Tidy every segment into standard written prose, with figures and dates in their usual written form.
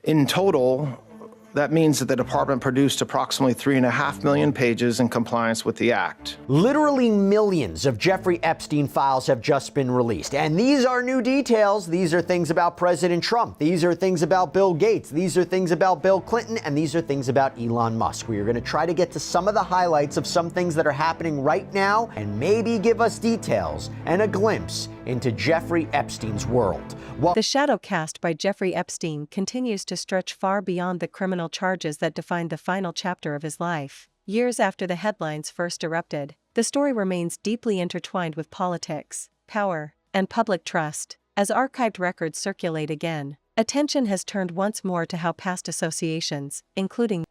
In total, that means that the department produced approximately 3.5 million pages in compliance with the Act. Literally millions of Jeffrey Epstein files have just been released. And these are new details. These are things about President Trump. These are things about Bill Gates. These are things about Bill Clinton. And these are things about Elon Musk. We are going to try to get to some of the highlights of some things that are happening right now and maybe give us details and a glimpse into Jeffrey Epstein's world. The shadow cast by Jeffrey Epstein continues to stretch far beyond the criminal charges that defined the final chapter of his life. Years after the headlines first erupted, the story remains deeply intertwined with politics, power, and public trust. As archived records circulate again, attention has turned once more to how past associations, including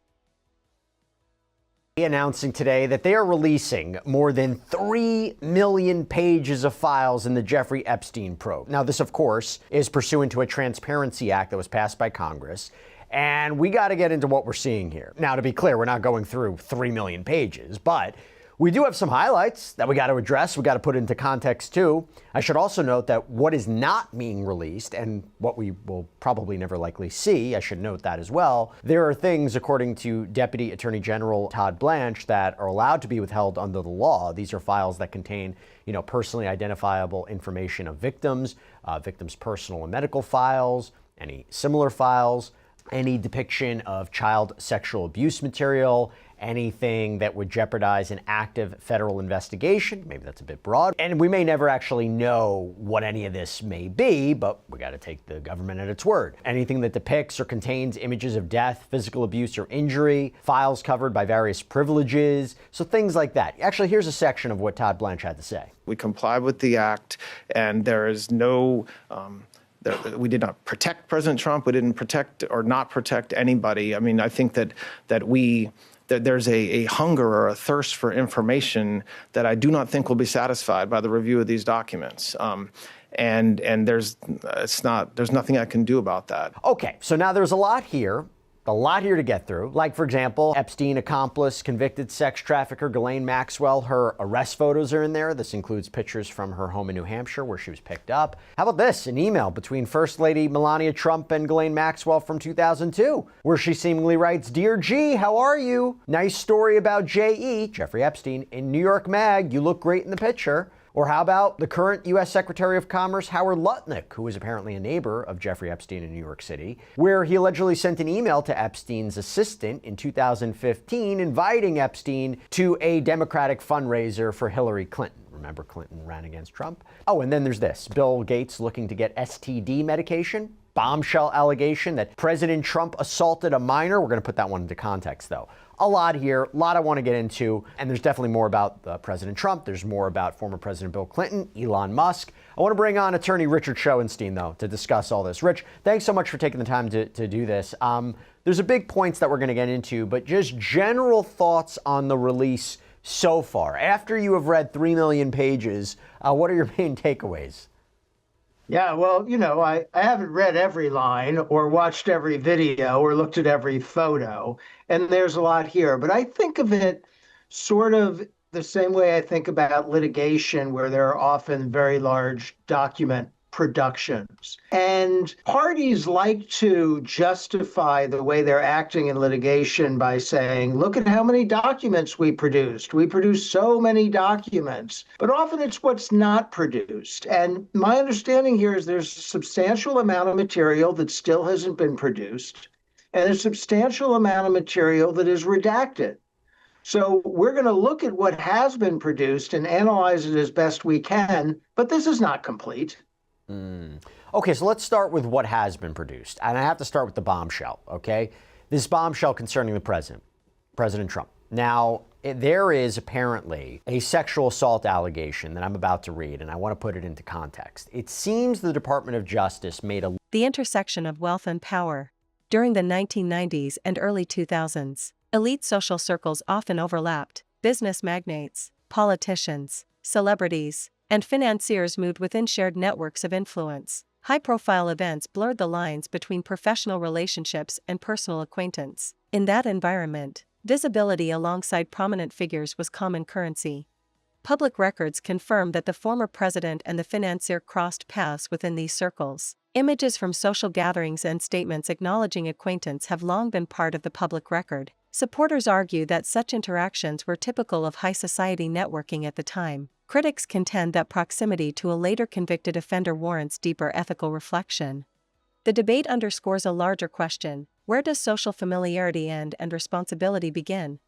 announcing today that they are releasing more than 3 million pages of files in the Jeffrey Epstein probe. Now, this, of course, is pursuant to a Transparency Act that was passed by Congress. And we got to get into what we're seeing here. Now, to be clear, we're not going through 3 million pages, but we do have some highlights that we got to address. We got to put into context, too. I should also note that what is not being released and what we will probably never likely see, I should note that as well, there are things, according to Deputy Attorney General Todd Blanche, that are allowed to be withheld under the law. These are files that contain, personally identifiable information of victims, victims' personal and medical files, any similar files, any depiction of child sexual abuse material, anything that would jeopardize an active federal investigation. Maybe that's a bit broad. And we may never actually know what any of this may be, but we got to take the government at its word. Anything that depicts or contains images of death, physical abuse, or injury, files covered by various privileges, so things like that. Actually, here's a section of what Todd Blanche had to say. We complied with the Act, and there is no we did not protect President Trump. We didn't protect or not protect anybody. I mean, I think that there's a hunger or a thirst for information that I do not think will be satisfied by the review of these documents. And there's nothing I can do about that. Okay, so now there's a lot here to get through. Like, for example, Epstein accomplice, convicted sex trafficker Ghislaine Maxwell. Her arrest photos are in there. This includes pictures from her home in New Hampshire where she was picked up. How about this? An email between First Lady Melania Trump and Ghislaine Maxwell from 2002, where she seemingly writes, "Dear G, how are you? Nice story about J.E., Jeffrey Epstein, in New York Mag. You look great in the picture." Or how about the current U.S. Secretary of Commerce, Howard Lutnick, who is apparently a neighbor of Jeffrey Epstein in New York City, where he allegedly sent an email to Epstein's assistant in 2015 inviting Epstein to a Democratic fundraiser for Hillary Clinton. Remember, Clinton ran against Trump? Oh, and then there's this. Bill Gates looking to get STD medication. Bombshell allegation that President Trump assaulted a minor. We're going to put that one into context, though. A lot here, a lot I want to get into, and there's definitely more about President Trump. There's more about former President Bill Clinton, Elon Musk. I want to bring on attorney Richard Schoenstein, though, to discuss all this. Rich, thanks so much for taking the time to do this. There's a big points that we're going to get into, but just general thoughts on the release so far. After you have read 3 million pages, what are your main takeaways? Yeah, well, I haven't read every line or watched every video or looked at every photo, and there's a lot here. But I think of it sort of the same way I think about litigation, where there are often very large document productions. And parties like to justify the way they're acting in litigation by saying, look at how many documents we produced. We produced so many documents. But often it's what's not produced. And my understanding here is there's a substantial amount of material that still hasn't been produced, and a substantial amount of material that is redacted. So we're going to look at what has been produced and analyze it as best we can, but this is not complete. Okay, so let's start with what has been produced. And I have to start with the bombshell, okay? This bombshell concerning the President Trump. Now, there is apparently a sexual assault allegation that I'm about to read, and I want to put it into context. It seems the Department of Justice made a... The intersection of wealth and power. During the 1990s and early 2000s, elite social circles often overlapped. Business magnates, politicians, celebrities, and financiers moved within shared networks of influence. High-profile events blurred the lines between professional relationships and personal acquaintance. In that environment, visibility alongside prominent figures was common currency. Public records confirm that the former president and the financier crossed paths within these circles. Images from social gatherings and statements acknowledging acquaintance have long been part of the public record. Supporters argue that such interactions were typical of high society networking at the time. Critics contend that proximity to a later convicted offender warrants deeper ethical reflection. The debate underscores a larger question: where does social familiarity end and responsibility begin?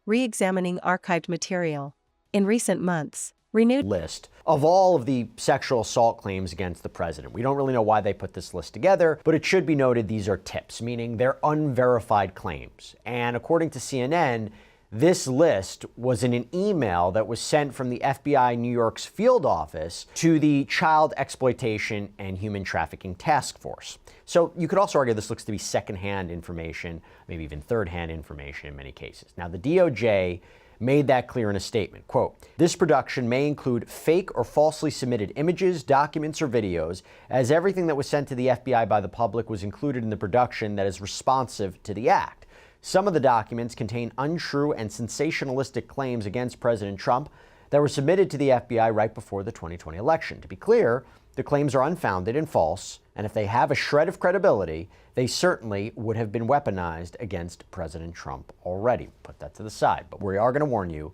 Reexamining archived material. In recent months, renewed list of all of the sexual assault claims against the president. We don't really know why they put this list together, but it should be noted these are tips, meaning they're unverified claims. And according to CNN, this list was in an email that was sent from the FBI New York's field office to the Child Exploitation and Human Trafficking Task Force. So you could also argue this looks to be secondhand information, maybe even third-hand information in many cases. Now, the DOJ made that clear in a statement. Quote, "This production may include fake or falsely submitted images, documents, or videos, as everything that was sent to the FBI by the public was included in the production that is responsive to the act. Some of the documents contain untrue and sensationalistic claims against President Trump that were submitted to the FBI right before the 2020 election. To be clear, the claims are unfounded and false, and if they have a shred of credibility, they certainly would have been weaponized against President Trump already." Put that to the side. But we are going to warn you,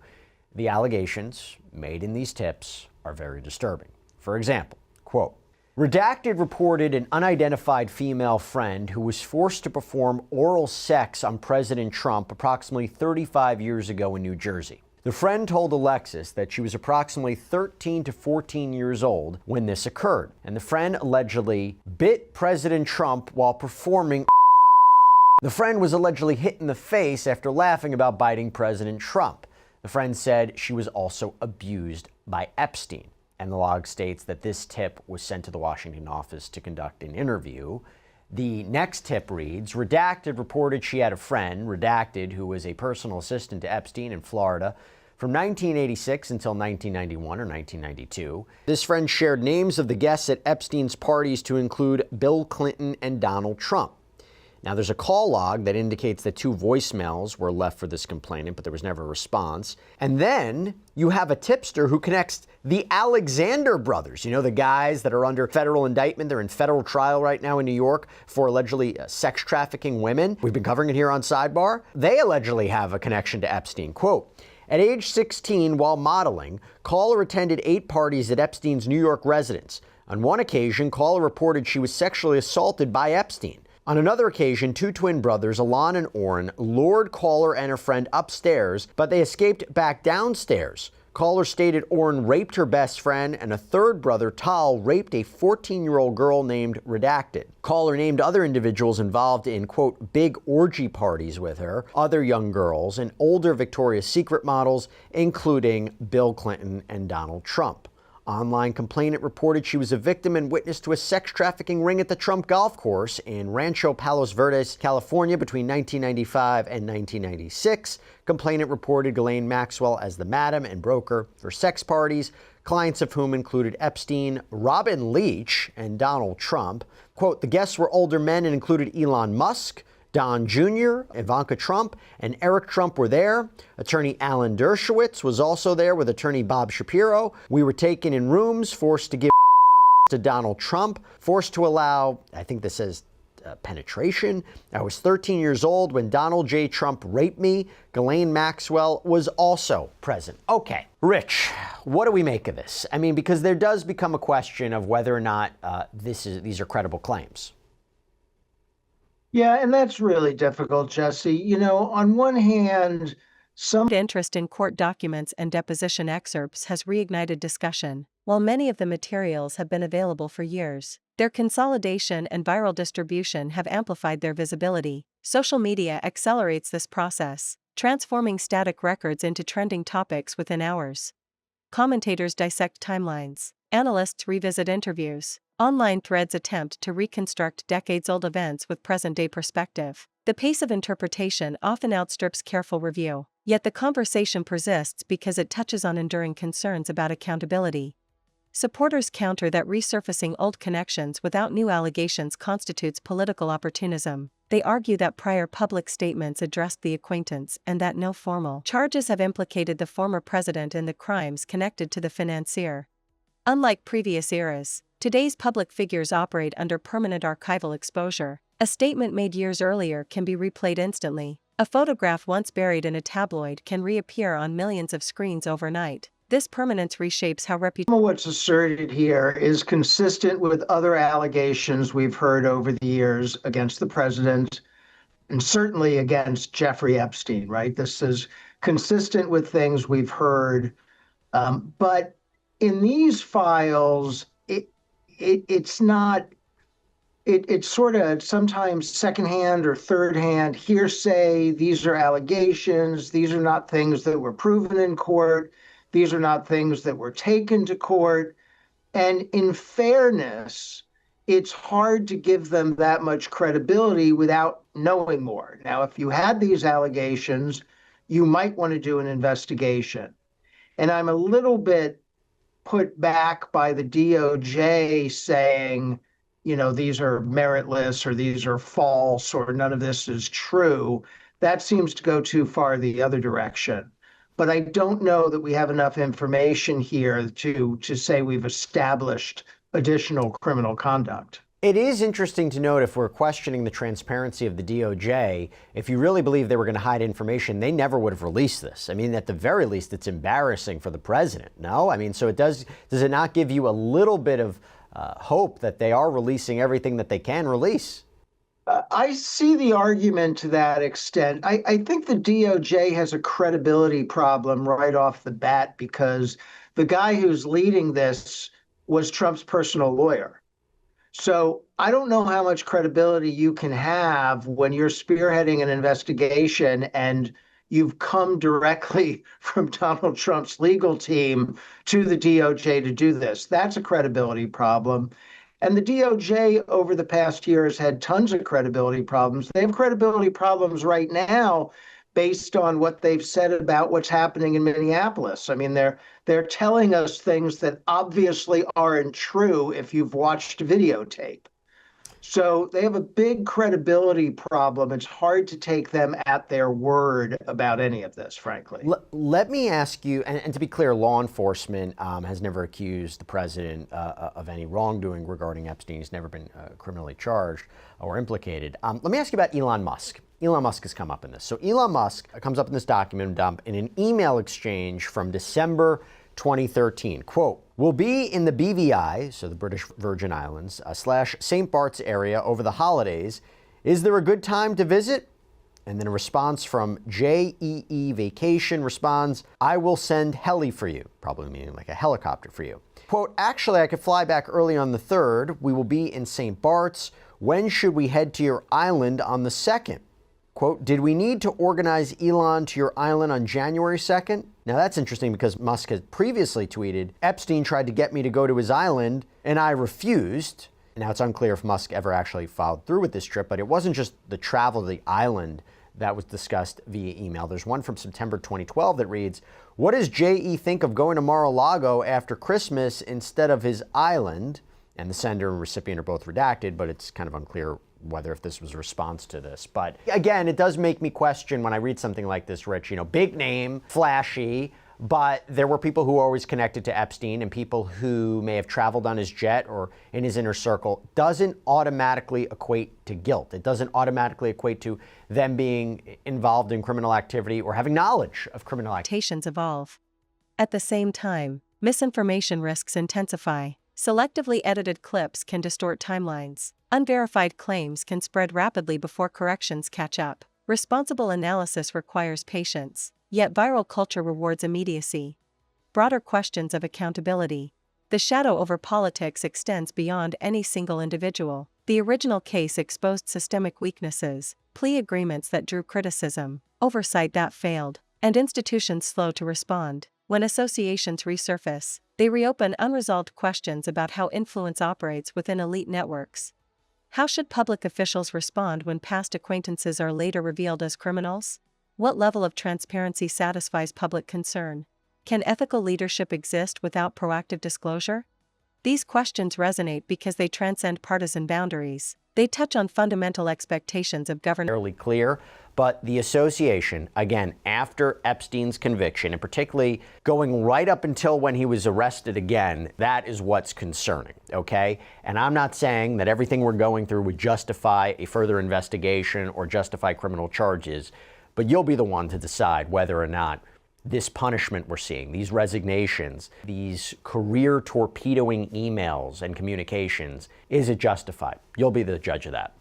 the allegations made in these tips are very disturbing. For example, quote, "Redacted reported an unidentified female friend who was forced to perform oral sex on President Trump approximately 35 years ago in New Jersey. The friend told Alexis that she was approximately 13 to 14 years old when this occurred, and the friend allegedly bit President Trump while performing. The friend was allegedly hit in the face after laughing about biting President Trump. The friend said she was also abused by Epstein." And the log states that this tip was sent to the Washington office to conduct an interview. The next tip reads, "Redacted reported she had a friend, Redacted, who was a personal assistant to Epstein in Florida from 1986 until 1991 or 1992. This friend shared names of the guests at Epstein's parties to include Bill Clinton and Donald Trump." Now, there's a call log that indicates that 2 voicemails were left for this complainant, but there was never a response. And then you have a tipster who connects the Alexander brothers, you know, the guys that are under federal indictment. They're in federal trial right now in New York for allegedly sex trafficking women. We've been covering it here on Sidebar. They allegedly have a connection to Epstein. Quote, "At age 16, while modeling, caller attended 8 parties at Epstein's New York residence. On one occasion, caller reported she was sexually assaulted by Epstein. On another occasion, 2 twin brothers, Alon and Orrin, lured caller and her friend upstairs, but they escaped back downstairs. Caller stated Orrin raped her best friend, and a third brother, Tal, raped a 14-year-old girl named Redacted. Caller named other individuals involved in, quote, big orgy parties with her, other young girls, and older Victoria's Secret models, including Bill Clinton and Donald Trump. Online complainant reported she was a victim and witness to a sex trafficking ring at the Trump golf course in Rancho Palos Verdes, California between 1995 and 1996. Complainant reported Ghislaine Maxwell as the madam and broker for sex parties, clients of whom included Epstein, Robin Leach, and Donald Trump. Quote, "The guests were older men and included Elon Musk, Don Jr., Ivanka Trump, and Eric Trump were there. Attorney Alan Dershowitz was also there with attorney Bob Shapiro. We were taken in rooms, forced to give to Donald Trump, forced to allow," I think this says penetration. "I was 13 years old when Donald J. Trump raped me. Ghislaine Maxwell was also present." Okay, Rich, what do we make of this? I mean, because there does become a question of whether or not these are credible claims. Yeah, and that's really difficult, Jesse. You know, on one hand, some interest in court documents and deposition excerpts has reignited discussion. While many of the materials have been available for years, their consolidation and viral distribution have amplified their visibility. Social media accelerates this process, transforming static records into trending topics within hours. Commentators dissect timelines. Analysts revisit interviews. Online threads attempt to reconstruct decades-old events with present-day perspective. The pace of interpretation often outstrips careful review, yet the conversation persists because it touches on enduring concerns about accountability. Supporters counter that resurfacing old connections without new allegations constitutes political opportunism. They argue that prior public statements addressed the acquaintance and that no formal charges have implicated the former president in the crimes connected to the financier. Unlike previous eras, today's public figures operate under permanent archival exposure. A statement made years earlier can be replayed instantly. A photograph once buried in a tabloid can reappear on millions of screens overnight. This permanence reshapes how What's asserted here is consistent with other allegations we've heard over the years against the president and certainly against Jeffrey Epstein, right? This is consistent with things we've heard. But in these files, it's not, it's sort of sometimes secondhand or third-hand hearsay. These are allegations. These are not things that were proven in court. These are not things that were taken to court. And in fairness, it's hard to give them that much credibility without knowing more. Now, if you had these allegations, you might want to do an investigation. And I'm a little bit put back by the DOJ saying, these are meritless or these are false or none of this is true. That seems to go too far the other direction. But I don't know that we have enough information here to say we've established additional criminal conduct. It is interesting to note, if we're questioning the transparency of the DOJ, if you really believe they were going to hide information, they never would have released this. I mean, at the very least, it's embarrassing for the president. No? I mean, so does it not give you a little bit of hope that they are releasing everything that they can release? I see the argument to that extent. I think the DOJ has a credibility problem right off the bat because the guy who's leading this was Trump's personal lawyer. So I don't know how much credibility you can have when you're spearheading an investigation and you've come directly from Donald Trump's legal team to the DOJ to do this. That's a credibility problem. And the DOJ over the past year has had tons of credibility problems. They have credibility problems right now based on what they've said about what's happening in Minneapolis. I mean, they're telling us things that obviously aren't true if you've watched videotape. So they have a big credibility problem. It's hard to take them at their word about any of this, frankly. Let me ask you, and to be clear, law enforcement has never accused the president of any wrongdoing regarding Epstein. He's never been criminally charged or implicated. Let me ask you about Elon Musk. Elon Musk has come up in this. So Elon Musk comes up in this document dump in an email exchange from December 2013. Quote, "We'll be in the BVI," so the British Virgin Islands, / St. Bart's area over the holidays. Is there a good time to visit? And then a response from JEE Vacation responds, "I will send heli for you," probably meaning like a helicopter for you. Quote, "Actually, I could fly back early on the 3rd. We will be in St. Bart's. When should we head to your island on the 2nd? Quote, "Did we need to organize Elon to your island on January 2nd? Now that's interesting because Musk had previously tweeted, "Epstein tried to get me to go to his island and I refused." Now it's unclear if Musk ever actually followed through with this trip, but it wasn't just the travel to the island that was discussed via email. There's one from September 2012 that reads, "What does JE think of going to Mar-a-Lago after Christmas instead of his island?" And the sender and recipient are both redacted, but it's kind of unclear whether if this was a response to this. But again, it does make me question when I read something like this, Rich, big name, flashy, but there were people who were always connected to Epstein and people who may have traveled on his jet or in his inner circle. Doesn't automatically equate to guilt. It doesn't automatically equate to them being involved in criminal activity or having knowledge of criminal activity. Expectations evolve. At the same time, misinformation risks intensify. Selectively edited clips can distort timelines. Unverified claims can spread rapidly before corrections catch up. Responsible analysis requires patience, yet viral culture rewards immediacy. Broader questions of accountability. The shadow over politics extends beyond any single individual. The original case exposed systemic weaknesses, plea agreements that drew criticism, oversight that failed, and institutions slow to respond. When associations resurface, they reopen unresolved questions about how influence operates within elite networks. How should public officials respond when past acquaintances are later revealed as criminals? What level of transparency satisfies public concern? Can ethical leadership exist without proactive disclosure? These questions resonate because they transcend partisan boundaries. They touch on fundamental expectations of governance. Fairly clear, but the association, again, after Epstein's conviction, and particularly going right up until when he was arrested again, that is what's concerning, okay? And I'm not saying that everything we're going through would justify a further investigation or justify criminal charges, but you'll be the one to decide whether or not this punishment we're seeing, these resignations, these career torpedoing emails and communications, is it justified? You'll be the judge of that.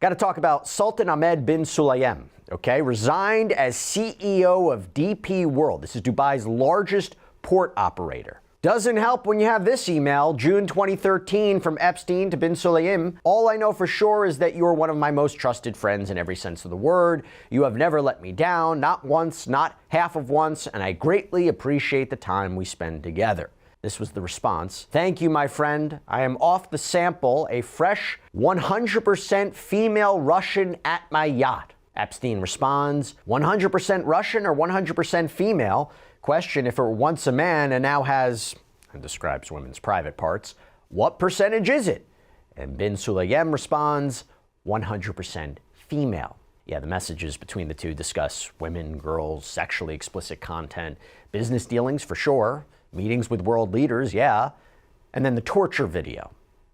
Got to talk about Sultan Ahmed bin Sulayem, okay? Resigned as CEO of DP World. This is Dubai's largest port operator. Doesn't help when you have this email, June 2013, from Epstein to bin Sulayem. All I know for sure is that you're one of my most trusted friends in every sense of the word. You have never let me down, not once, not half of once, and I greatly appreciate the time we spend together. This was the response. Thank you, my friend. I am off the sample, a fresh 100% female Russian at my yacht. Epstein responds, 100% Russian or 100% female? Question, if it were once a man and now has, and describes women's private parts, what percentage is it? And bin Sulayem responds, 100% female. Yeah, the messages between the two discuss women, girls, sexually explicit content, business dealings for sure, meetings with world leaders, yeah, and then the torture video.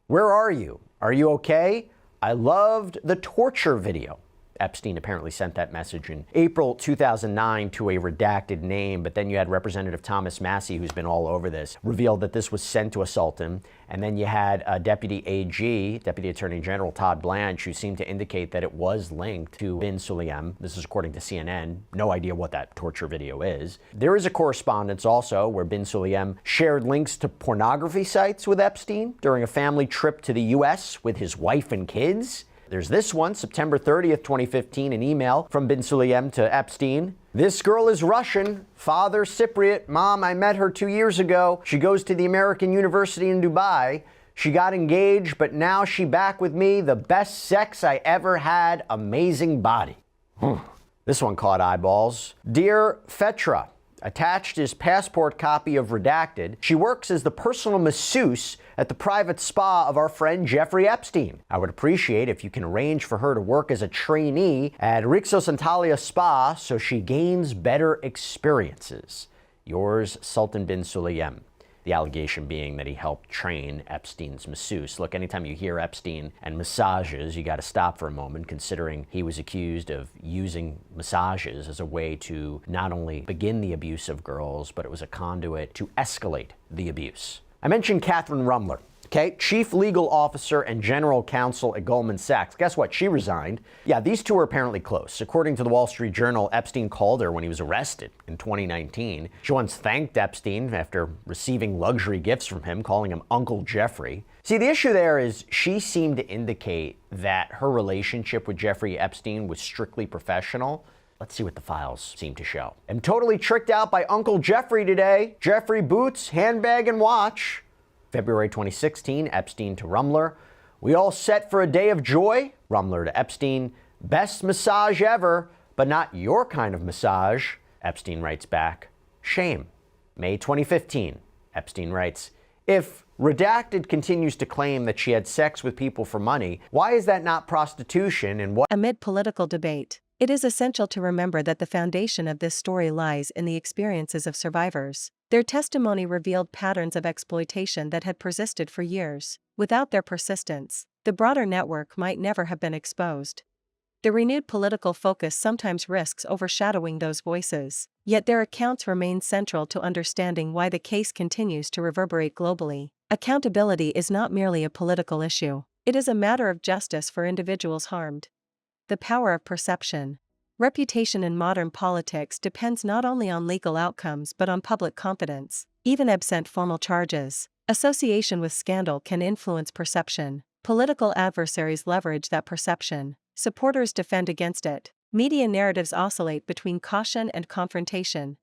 Where are you? Are you okay? I loved the torture video. Epstein apparently sent that message in April 2009 to a redacted name, but then you had Representative Thomas Massie, who's been all over this, revealed that this was sent to a sultan, and then you had Deputy AG, Deputy Attorney General Todd Blanche, who seemed to indicate that it was linked to bin Sulayem. This is according to CNN. No idea what that torture video is. There is a correspondence also where bin Sulayem shared links to pornography sites with Epstein during a family trip to the U.S. with his wife and kids. There's this one, September 30th, 2015, an email from bin Sulayem to Epstein. This girl is Russian, father Cypriot, mom, I met her 2 years ago. She goes to the American University in Dubai. She got engaged, but now she back with me. The best sex I ever had, amazing body. This one caught eyeballs. Dear Fetra, attached is passport copy of redacted. She works as the personal masseuse at the private spa of our friend Jeffrey Epstein. I would appreciate if you can arrange for her to work as a trainee at Reexamined Spa so she gains better experiences. Yours, Sultan bin Sulayem. The allegation being that he helped train Epstein's masseuse. Look, anytime you hear Epstein and massages, you got to stop for a moment, considering he was accused of using massages as a way to not only begin the abuse of girls, but it was a conduit to escalate the abuse. I mentioned Catherine Rumler, okay? Chief Legal Officer and General Counsel at Goldman Sachs. Guess what? She resigned. Yeah, these two are apparently close. According to the Wall Street Journal, Epstein called her when he was arrested in 2019. She once thanked Epstein after receiving luxury gifts from him, calling him Uncle Jeffrey. See, the issue there is she seemed to indicate that her relationship with Jeffrey Epstein was strictly professional. Let's see what the files seem to show. I'm totally tricked out by Uncle Jeffrey today. Jeffrey boots, handbag, and watch. February 2016, Epstein to Rumler. We all set for a day of joy? Rumler to Epstein. Best massage ever, but not your kind of massage. Epstein writes back. Shame. May 2015, Epstein writes, if redacted continues to claim that she had sex with people for money, why is that not prostitution and what? Amid political debate, it is essential to remember that the foundation of this story lies in the experiences of survivors. Their testimony revealed patterns of exploitation that had persisted for years. Without their persistence, the broader network might never have been exposed. The renewed political focus sometimes risks overshadowing those voices, yet their accounts remain central to understanding why the case continues to reverberate globally. Accountability is not merely a political issue, it is a matter of justice for individuals harmed. The power of perception. Reputation in modern politics depends not only on legal outcomes but on public confidence. Even absent formal charges, association with scandal can influence perception. Political adversaries leverage that perception. Supporters defend against it. Media narratives oscillate between caution and confrontation.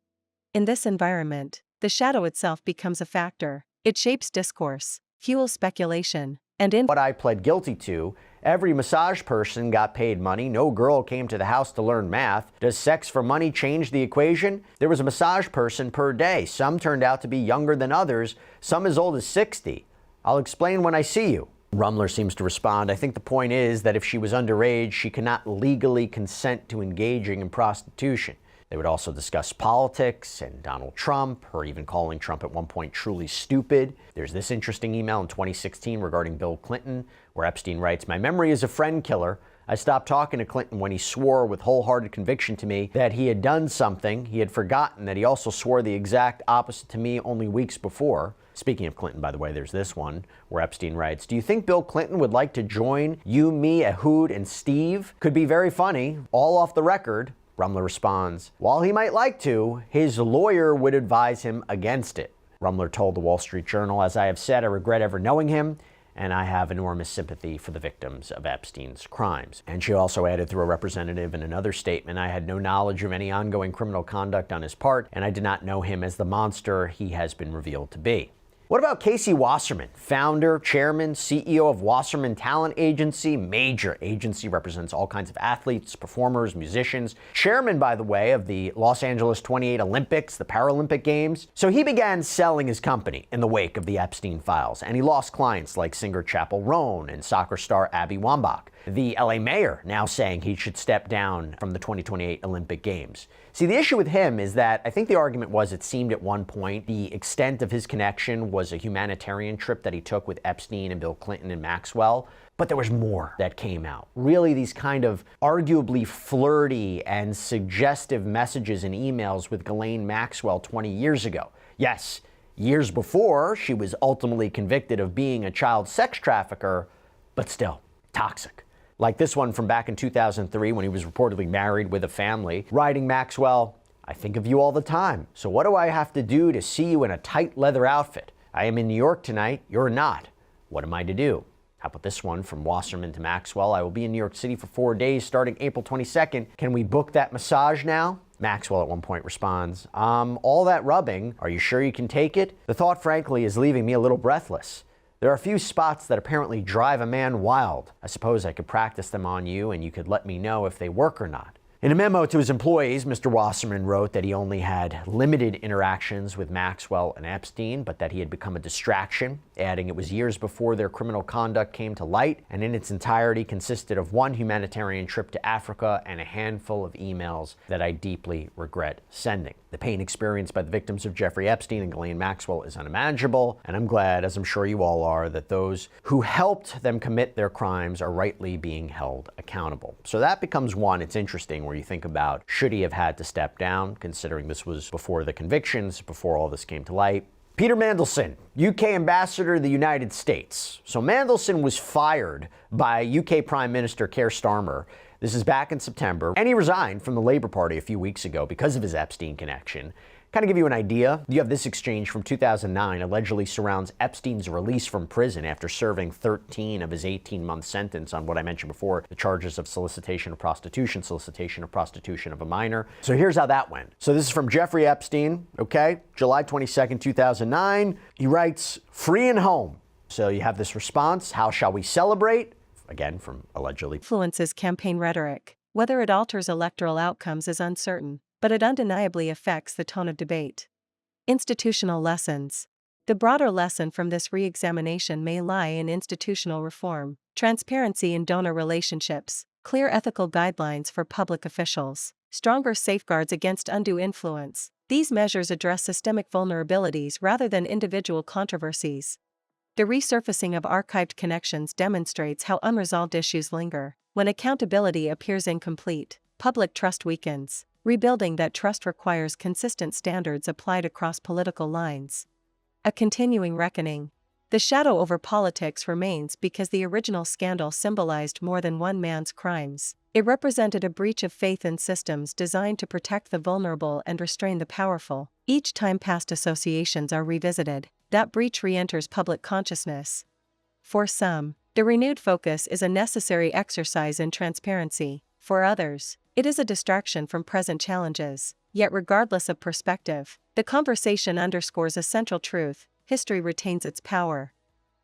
In this environment, the shadow itself becomes a factor. It shapes discourse, fuels speculation, and in what I pled guilty to, every massage person got paid money. No girl came to the house to learn math. Does sex for money change the equation? There was a massage person per day. Some turned out to be younger than others, some as old as 60. I'll explain when I see you. Rumler seems to respond, I think the point is that if she was underage, she cannot legally consent to engaging in prostitution. They would also discuss politics and Donald Trump, her even calling Trump at one point truly stupid. There's this interesting email in 2016 regarding Bill Clinton, where Epstein writes, "My memory is a friend killer. I stopped talking to Clinton when he swore with wholehearted conviction to me that he had done something. He had forgotten that he also swore the exact opposite to me only weeks before." Speaking of Clinton, by the way, there's this one where Epstein writes, "Do you think Bill Clinton would like to join you, me, Ehud, and Steve? Could be very funny, all off the record." Rumler responds, "While he might like to, his lawyer would advise him against it." Rumler told the Wall Street Journal, "As I have said, I regret ever knowing him, and I have enormous sympathy for the victims of Epstein's crimes." And she also added through a representative in another statement, "I had no knowledge of any ongoing criminal conduct on his part, and I did not know him as the monster he has been revealed to be." What about Casey Wasserman, founder, chairman, CEO of Wasserman Talent Agency? Major agency, represents all kinds of athletes, performers, musicians. Chairman, by the way, of the Los Angeles 28 Olympics, the Paralympic Games. So he began selling his company in the wake of the Epstein files, and he lost clients like singer Chappell Roan and soccer star Abby Wambach. The LA mayor now saying he should step down from the 2028 Olympic Games. See, the issue with him is that I think the argument was it seemed at one point the extent of his connection was a humanitarian trip that he took with Epstein and Bill Clinton and Maxwell. But there was more that came out. Really, these kind of arguably flirty and suggestive messages and emails with Ghislaine Maxwell 20 years ago. Yes, years before she was ultimately convicted of being a child sex trafficker, but still toxic. Like this one from back in 2003 when he was reportedly married with a family, writing Maxwell, "I think of you all the time. So what do I have to do to see you in a tight leather outfit? I am in New York tonight. You're not. What am I to do?" How about this one from Wasserman to Maxwell? "I will be in New York City for 4 days starting April 22nd. Can we book that massage now?" Maxwell at one point responds, "All that rubbing, are you sure you can take it? The thought, frankly, is leaving me a little breathless. There are a few spots that apparently drive a man wild. I suppose I could practice them on you and you could let me know if they work or not." In a memo to his employees, Mr. Wasserman wrote that he only had limited interactions with Maxwell and Epstein, but that he had become a distraction, adding it was years before their criminal conduct came to light, and in its entirety consisted of one humanitarian trip to Africa and a handful of emails that I deeply regret sending. The pain experienced by the victims of Jeffrey Epstein and Ghislaine Maxwell is unimaginable, and I'm glad, as I'm sure you all are, that those who helped them commit their crimes are rightly being held accountable. So that becomes one, it's interesting, where you think about, should he have had to step down, considering this was before the convictions, before all this came to light. Peter Mandelson, UK ambassador to the United States. So Mandelson was fired by UK Prime Minister Keir Starmer. This is back in September, and he resigned from the Labour Party a few weeks ago because of his Epstein connection. Kind of give you an idea, you have this exchange from 2009 allegedly surrounds Epstein's release from prison after serving 13 of his 18-month sentence on what I mentioned before, the charges of solicitation of prostitution of a minor. So here's how that went. So this is from Jeffrey Epstein, okay? July 22nd, 2009. He writes, "Free and home." So you have this response, "How shall we celebrate?" Again, from allegedly. Influences campaign rhetoric. Whether it alters electoral outcomes is uncertain, but it undeniably affects the tone of debate. Institutional lessons. The broader lesson from this re-examination may lie in institutional reform, transparency in donor relationships, clear ethical guidelines for public officials, stronger safeguards against undue influence. These measures address systemic vulnerabilities rather than individual controversies. The resurfacing of archived connections demonstrates how unresolved issues linger. When accountability appears incomplete, public trust weakens. Rebuilding that trust requires consistent standards applied across political lines. A continuing reckoning. The shadow over politics remains because the original scandal symbolized more than one man's crimes. It represented a breach of faith in systems designed to protect the vulnerable and restrain the powerful. Each time past associations are revisited, that breach re-enters public consciousness. For some, the renewed focus is a necessary exercise in transparency. For others, it is a distraction from present challenges. Yet regardless of perspective, the conversation underscores a central truth: history retains its power.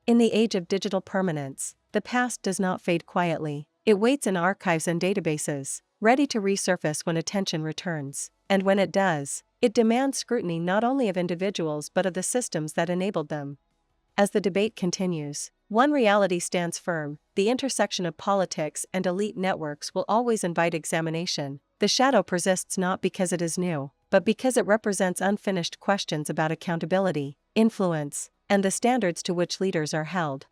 In the age of digital permanence, the past does not fade quietly. It waits in archives and databases, ready to resurface when attention returns. And when it does, it demands scrutiny not only of individuals but of the systems that enabled them. As the debate continues, one reality stands firm: the intersection of politics and elite networks will always invite examination. The shadow persists not because it is new, but because it represents unfinished questions about accountability, influence, and the standards to which leaders are held.